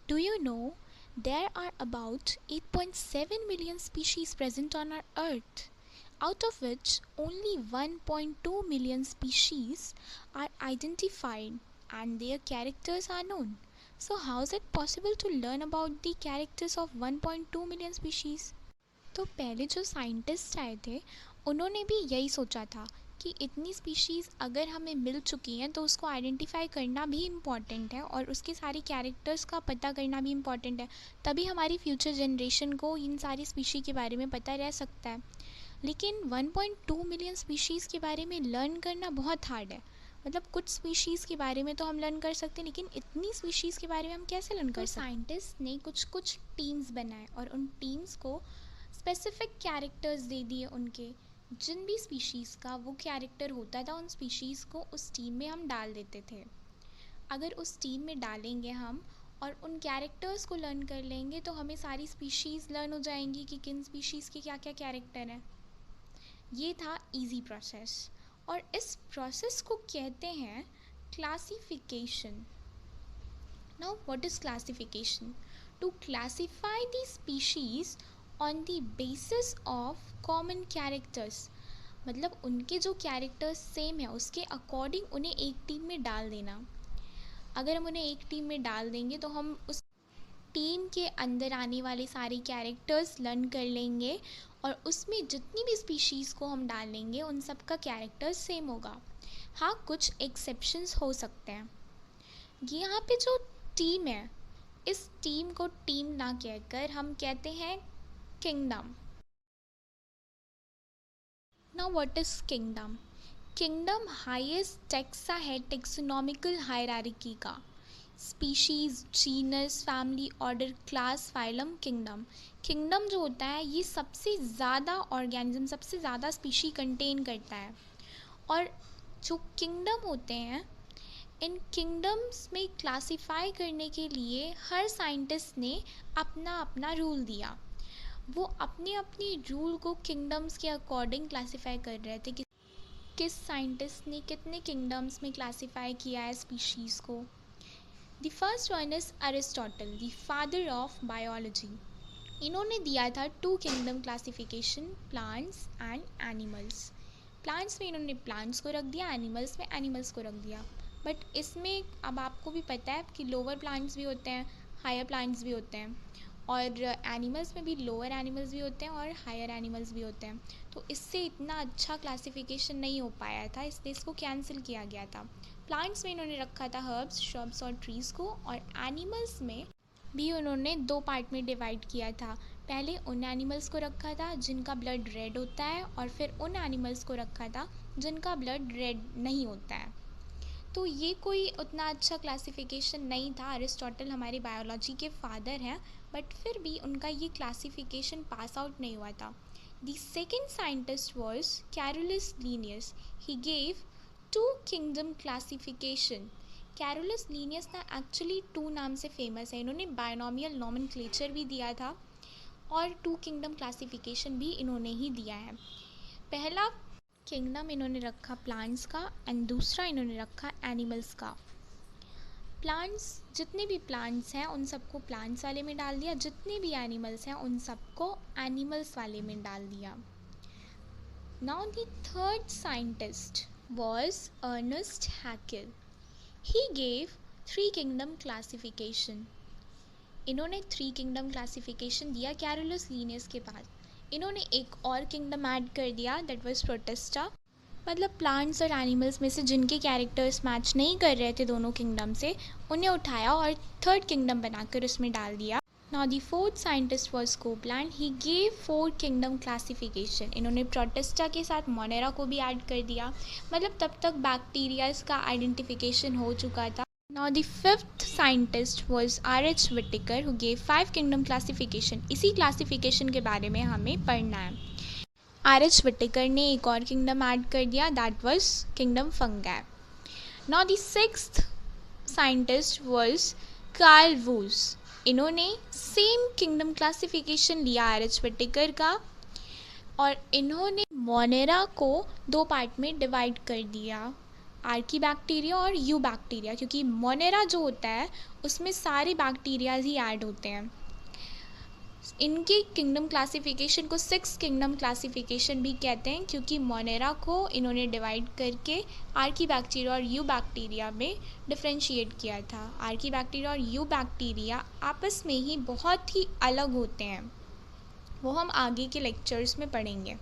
Do you know there are about 8.7 million species present on our Earth, out of which only 1.2 million species are identified and their characters are known. So, how is it possible to learn about the characters of 1.2 million species? तो पहले जो scientist आए थे उन्होंने भी यही सोचा था कि इतनी स्पीशीज़ अगर हमें मिल चुकी हैं तो उसको आइडेंटिफाई करना भी इम्पॉर्टेंट है और उसके सारे कैरेक्टर्स का पता करना भी इम्पॉर्टेंट है, तभी हमारी फ्यूचर जनरेशन को इन सारी स्पीशी के बारे में पता रह सकता है। लेकिन 1.2 मिलियन स्पीशीज़ के बारे में लर्न करना बहुत हार्ड है। मतलब कुछ स्पीशीज़ के बारे में तो हम लर्न कर सकते हैं, लेकिन इतनी स्पीशीज़ के बारे में हम कैसे लर्न कर सकते हैं? साइंटिस्ट ने कुछ टीम्स बनाए और उन टीम्स को स्पेसिफिक कैरेक्टर्स दे दिए उनके। जिन भी स्पीशीज़ का वो कैरेक्टर होता था उन स्पीशीज़ को उस टीम में हम डाल देते थे। अगर उस टीम में डालेंगे हम और उन कैरेक्टर्स को लर्न कर लेंगे तो हमें सारी स्पीशीज़ लर्न हो जाएंगी कि किन स्पीशीज़ के क्या क्या कैरेक्टर हैं। ये था इजी प्रोसेस और इस प्रोसेस को कहते हैं classification. Now what is classification? To classify the species on the basis of common characters, मतलब उनके जो कैरेक्टर्स सेम है उसके अकॉर्डिंग उन्हें एक टीम में डाल देना। अगर हम उन्हें एक टीम में डाल देंगे तो हम उस टीम के अंदर आने वाले सारे कैरेक्टर्स लर्न कर लेंगे और उसमें जितनी भी स्पीशीज़ को हम डालेंगे उन सब का कैरेक्टर सेम होगा। हाँ, कुछ एक्सेप्शंस हो सकते हैं। यहाँ पे जो टीम है, इस टीम को टीम ना कहकर हम कहते हैं kingdom. Now what is kingdom? Kingdom highest taxa है टेक्सोनॉमिकल हायरार्की का। Species, genus, family, order, class, phylum, kingdom. Kingdom जो होता है ये सबसे ज़्यादा ऑर्गेनिज्म, सबसे ज़्यादा स्पीशी कंटेन करता है। और जो किंगडम होते हैं, इन किंगडम्स में क्लासिफाई करने के लिए हर साइंटिस्ट ने अपना अपना रूल दिया। वो अपने अपने रूल को किंगडम्स के अकॉर्डिंग क्लासिफाई कर रहे थे कि किस साइंटिस्ट ने कितने किंगडम्स में क्लासिफाई किया है स्पीशीज़ को। The first one is Aristotle, the father of biology. इन्होंने दिया था 2 kingdom classification, plants and animals. Plants में इन्होंने प्लांट्स को रख दिया, एनिमल्स में एनिमल्स को रख दिया। बट इसमें अब आपको भी पता है कि लोअर प्लांट्स भी होते हैं, हायर प्लांट्स भी होते हैं, और एनिमल्स में भी लोअर एनिमल्स भी होते हैं और हायर एनिमल्स भी होते हैं। तो इससे इतना अच्छा क्लासिफिकेशन नहीं हो पाया था, इसलिए इसको कैंसिल किया गया था। प्लांट्स में इन्होंने रखा था हर्ब्स, श्रब्स और ट्रीज़ को, और एनिमल्स में भी उन्होंने 2 पार्ट में डिवाइड किया था। पहले उन एनिमल्स को रखा था जिनका ब्लड रेड होता है और फिर उन एनिमल्स को रखा था जिनका ब्लड रेड नहीं होता है। तो ये कोई उतना अच्छा क्लासिफिकेशन नहीं था। अरिस्टोटल हमारी बायोलॉजी के फादर हैं, बट फिर भी उनका ये क्लासिफिकेशन पास आउट नहीं हुआ था। The second scientist was Carolus Linnaeus. He gave 2 kingdom classification. Carolus Linnaeus ना एक्चुअली 2 नाम से फेमस है। इन्होंने बायनोमियल नॉमेनक्लेचर भी दिया था और 2 किंगडम क्लासिफिकेशन भी इन्होंने ही दिया है। पहला किंगडम इन्होंने रखा प्लांट्स का एंड दूसरा इन्होंने रखा एनिमल्स का। प्लांट्स, जितने भी प्लांट्स हैं उन सबको प्लांट्स वाले में डाल दिया, जितने भी एनिमल्स हैं उन सबको एनिमल्स वाले में डाल दिया। Now the third scientist was Ernest Haeckel. He gave 3 kingdom classification. इन्होंने 3 किंगडम क्लासिफिकेशन दिया कैरोलस लीनियस के बाद। इन्होंने एक और किंगडम ऐड कर दिया, दैट वाज प्रोटिस्टा। मतलब प्लांट्स और एनिमल्स में से जिनके कैरेक्टर्स मैच नहीं कर रहे थे दोनों किंगडम से, उन्हें उठाया और थर्ड किंगडम बनाकर उसमें डाल दिया। Now the fourth scientist was Copeland. He gave 4 kingdom classification. इन्होंने प्रोटिस्टा के साथ मोनेरा को भी ऐड कर दिया। मतलब तब तक बैक्टीरियाज का आइडेंटिफिकेशन हो चुका था। Now the fifth scientist was R.H. Whittaker who gave 5 kingdom classification. इसी classification के बारे में हमें पढ़ना है। R.H. Whittaker ने एक और kingdom ऐड कर दिया, that was kingdom fungi. Now the sixth scientist was Carl Woese. इन्होंने same kingdom classification लिया R.H. Whittaker का और इन्होंने मोनेरा को 2 पार्ट में डिवाइड कर दिया। आर्की बैक्टीरिया और यू बैक्टीरिया, क्योंकि मोनेरा जो होता है उसमें सारे बैक्टीरियाज ही ऐड होते हैं। इनकी किंगडम क्लासिफिकेशन को 6 किंगडम क्लासिफिकेशन भी कहते हैं, क्योंकि मोनेरा को इन्होंने डिवाइड करके आर्की बैक्टीरिया और यू बैक्टीरिया में डिफ्रेंशिएट किया था। आर्की बैक्टीरिया और यू बैक्टीरिया आपस में ही बहुत ही अलग होते हैं, वो हम आगे के लेक्चर्स में पढ़ेंगे।